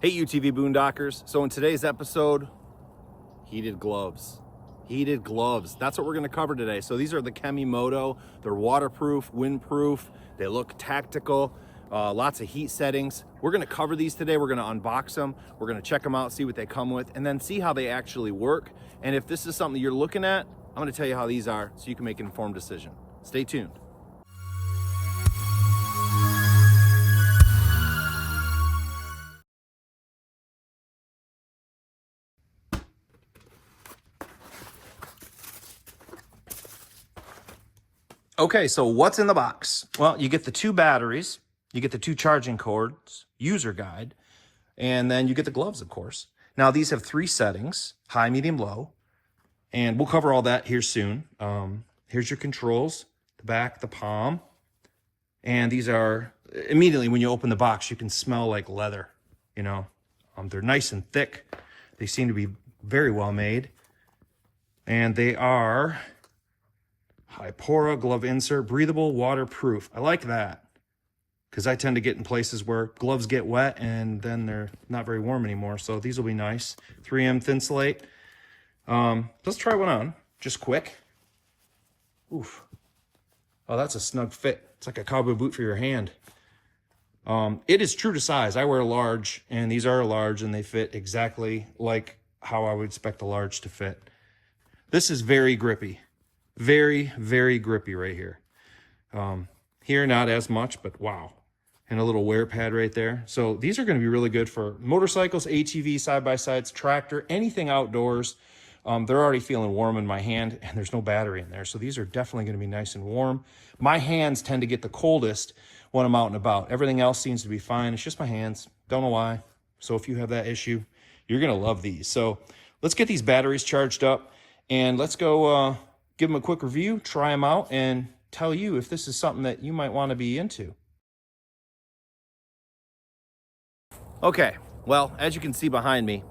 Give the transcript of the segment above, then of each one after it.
Hey UTV Boondockers. So in today's episode, heated gloves. Heated gloves. That's what we're going to cover today. So these are the KEMIMOTO. They're waterproof, windproof. They look tactical. Lots of heat settings. We're going to cover these today. We're going to unbox them. We're going to check them out, see what they come with, and then see how they actually work. And if this is something you're looking at, I'm going to tell you how these are so you can make an informed decision. Stay tuned. Okay, so what's in the box? Well, you get the 2 batteries, you get the 2 charging cords, user guide, and then you get the gloves, of course. Now, these have 3 settings, high, medium, low, and we'll cover all that here soon. Here's your controls, the back, the palm, and these are, immediately when you open the box, you can smell like leather, you know. They're nice and thick. They seem to be very well made, and they are Hypora glove insert, breathable, waterproof. I like that because I tend to get in places where gloves get wet and then they're not very warm anymore. So these will be nice. 3M thin slate. Let's try one on, just quick. Oof. Oh, that's a snug fit. It's like a cowboy boot for your hand. It is true to size. I wear a large, and these are a large, and they fit exactly like how I would expect a large to fit. This is very grippy. Very, very grippy right here. Here, not as much, but wow. And a little wear pad right there. So these are going to be really good for motorcycles, ATVs, side-by-sides, tractor, anything outdoors. They're already feeling warm in my hand, and there's no battery in there. So these are definitely going to be nice and warm. My hands tend to get the coldest when I'm out and about. Everything else seems to be fine. It's just my hands. Don't know why. So if you have that issue, you're going to love these. So let's get these batteries charged up, and let's go give them a quick review, try them out, and tell you if this is something that you might want to be into. Okay, well, as you can see behind me,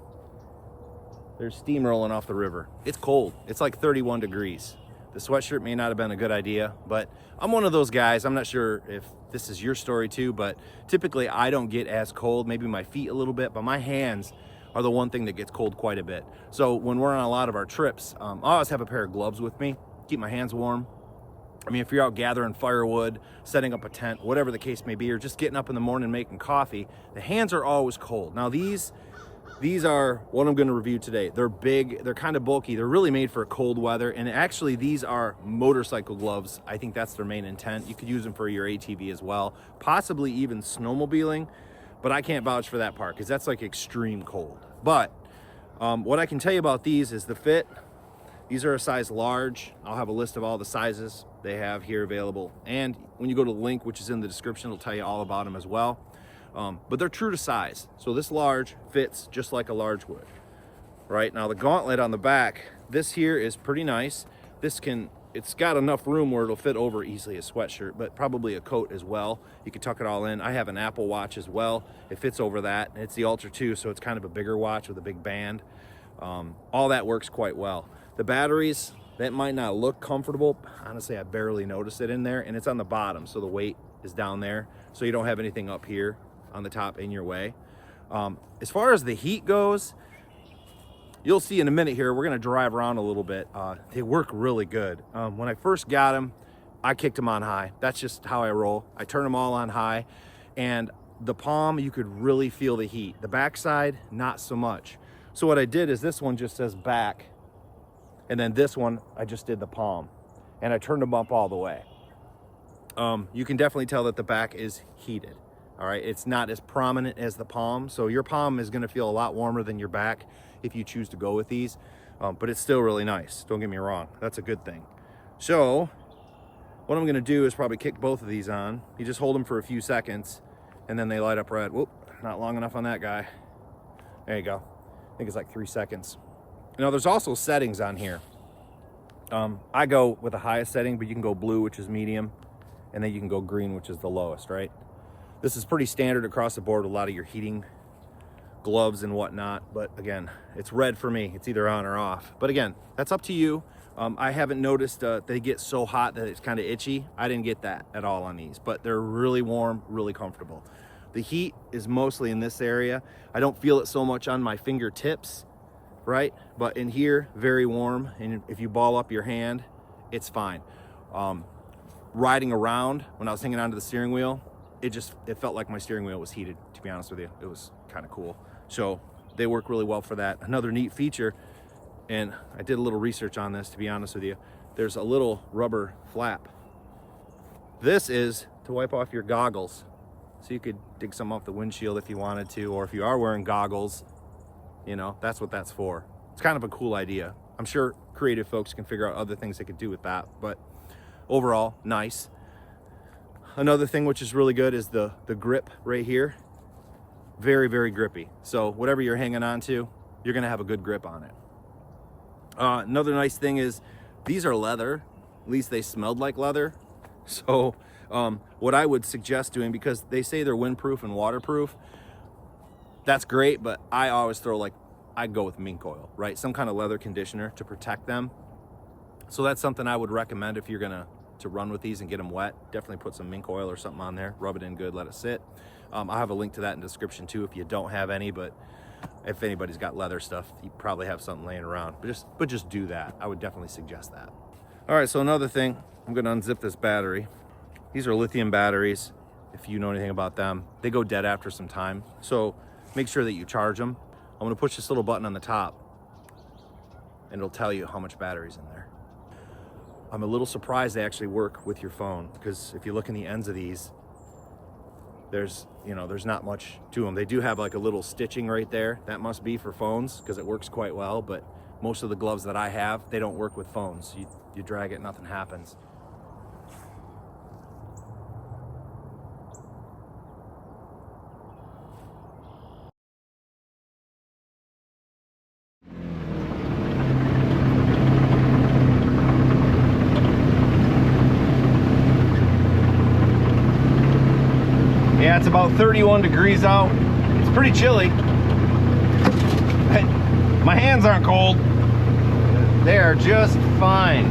there's steam rolling off the river. It's cold. It's like 31 degrees. The sweatshirt may not have been a good idea, but I'm one of those guys. I'm not sure if this is your story too, but typically I don't get as cold, maybe my feet a little bit, but my hands are the one thing that gets cold quite a bit. So when we're on a lot of our trips, I always have a pair of gloves with me, keep my hands warm. I mean, if you're out gathering firewood, setting up a tent, whatever the case may be, or just getting up in the morning making coffee, the hands are always cold. Now these are what I'm gonna review today. They're big, they're kind of bulky, they're really made for cold weather, and actually these are motorcycle gloves. I think that's their main intent. You could use them for your ATV as well, possibly even snowmobiling, but I can't vouch for that part because that's like extreme cold. But what I can tell you about these is the fit. These are a size large. I'll have a list of all the sizes they have here available. And when you go to the link, which is in the description, it'll tell you all about them as well. But they're true to size. So this large fits just like a large would. Right, now the gauntlet on the back, this here is pretty nice. It's got enough room where it'll fit over easily a sweatshirt, but probably a coat as well. You can tuck it all in. I have an Apple Watch as well. It fits over that. It's the Ultra 2, so it's kind of a bigger watch with a big band. All that works quite well. The batteries, that might not look comfortable. Honestly, I barely noticed it in there, and it's on the bottom, so the weight is down there, so you don't have anything up here on the top in your way. As far as the heat goes, you'll see in a minute here, we're gonna drive around a little bit. They work really good. When I first got them, I kicked them on high. That's just how I roll. I turn them all on high, and the palm, you could really feel the heat. The backside, not so much. So what I did is this one just says back, and then this one, I just did the palm, and I turned them up all the way. You can definitely tell that the back is heated. All right, it's not as prominent as the palm, so your palm is gonna feel a lot warmer than your back if you choose to go with these, but it's still really nice, don't get me wrong, that's a good thing. So, what I'm gonna do is probably kick both of these on. You just hold them for a few seconds, and then they light up red. Whoop, not long enough on that guy. There you go, I think it's like 3 seconds. Now there's also settings on here. I go with the highest setting, but you can go blue, which is medium, and then you can go green, which is the lowest, right? This is pretty standard across the board, a lot of your heating gloves and whatnot, but again, it's red for me. It's either on or off. But again, that's up to you. I haven't noticed they get so hot that it's kind of itchy. I didn't get that at all on these, but they're really warm, really comfortable. The heat is mostly in this area. I don't feel it so much on my fingertips, right? But in here, very warm. And if you ball up your hand, it's fine. Riding around, when I was hanging onto the steering wheel, it felt like my steering wheel was heated, to be honest with you. It was kind of cool. So they work really well for that. Another neat feature, and I did a little research on this, to be honest with you, there's a little rubber flap. This is to wipe off your goggles. So you could dig some off the windshield if you wanted to, or if you are wearing goggles, you know, that's what that's for. It's kind of a cool idea. I'm sure creative folks can figure out other things they could do with that, but overall, nice. Another thing which is really good is the grip right here. Very, very grippy. So whatever you're hanging on to, you're gonna have a good grip on it. Another nice thing is these are leather. At least they smelled like leather. So what I would suggest doing, because they say they're windproof and waterproof, that's great, but I always I'd go with mink oil, right? Some kind of leather conditioner to protect them. So that's something I would recommend if you're gonna run with these and get them wet. Definitely put some mink oil or something on there, rub it in good, let it sit. I'll have a link to that in the description too if you don't have any, but if anybody's got leather stuff, you probably have something laying around. But just do that. I would definitely suggest that. All right, so another thing, I'm gonna unzip this battery. These are lithium batteries. If you know anything about them, they go dead after some time. So make sure that you charge them. I'm gonna push this little button on the top and it'll tell you how much battery's in there. I'm a little surprised they actually work with your phone, because if you look in the ends of these, there's not much to them. They do have like a little stitching right there. That must be for phones, because it works quite well, but most of the gloves that I have, they don't work with phones. You drag it, nothing happens. Yeah, it's about 31 degrees out. It's pretty chilly. My hands aren't cold. They are just fine.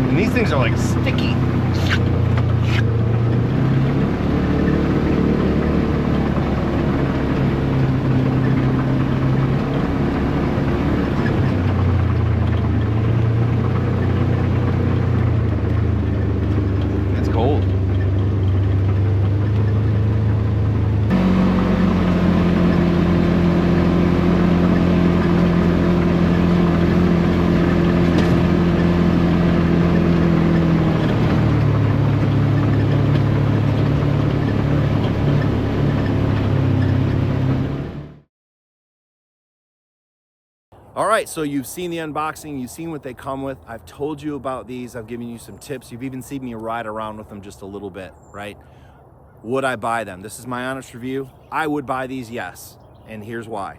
And these things are like sticky. All right, so you've seen the unboxing, you've seen what they come with. I've told you about these, I've given you some tips. You've even seen me ride around with them just a little bit, right? Would I buy them? This is my honest review. I would buy these, yes, and here's why.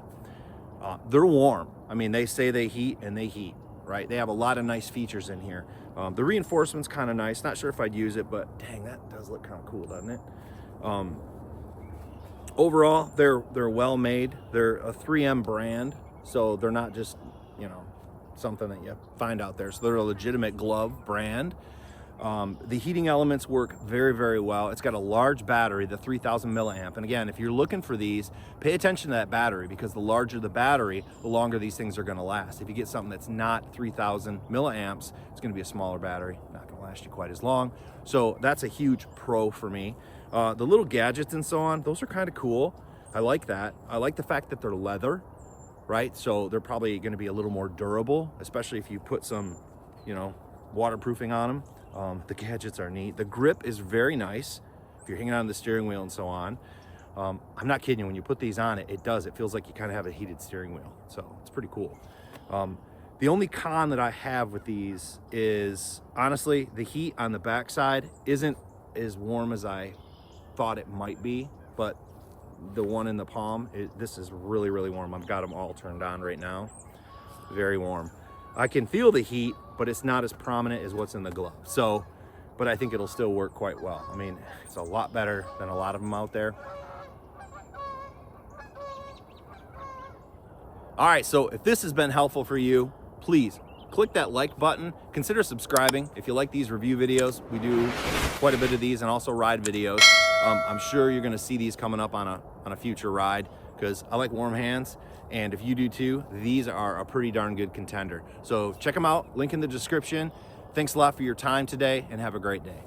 They're warm. I mean, they say they heat, and they heat, right? They have a lot of nice features in here. The reinforcement's kind of nice. Not sure if I'd use it, but dang, that does look kind of cool, doesn't it? Overall, they're well made. They're a 3M brand. So they're not just, something that you find out there. So they're a legitimate glove brand. The heating elements work very, very well. It's got a large battery, the 3000 milliamp. And again, if you're looking for these, pay attention to that battery, because the larger the battery, the longer these things are gonna last. If you get something that's not 3000 milliamps, it's gonna be a smaller battery, not gonna last you quite as long. So that's a huge pro for me. The little gadgets and so on, those are kind of cool. I like that. I like the fact that they're leather, right? So they're probably gonna be a little more durable, especially if you put some, waterproofing on them. The gadgets are neat. The grip is very nice if you're hanging on the steering wheel and so on. I'm not kidding you, when you put these on, it feels like you kind of have a heated steering wheel. So it's pretty cool. The only con that I have with these is, honestly, the heat on the backside isn't as warm as I thought it might be, but the one in the palm, this is really, really warm. I've got them all turned on right now. Very warm. I can feel the heat, but it's not as prominent as what's in the glove. So, but I think it'll still work quite well. I mean, it's a lot better than a lot of them out there. All right, so if this has been helpful for you, please click that like button. Consider subscribing if you like these review videos. We do quite a bit of these and also ride videos. I'm sure you're gonna see these coming up on a future ride because I like warm hands. And if you do too, these are a pretty darn good contender. So check them out, link in the description. Thanks a lot for your time today and have a great day.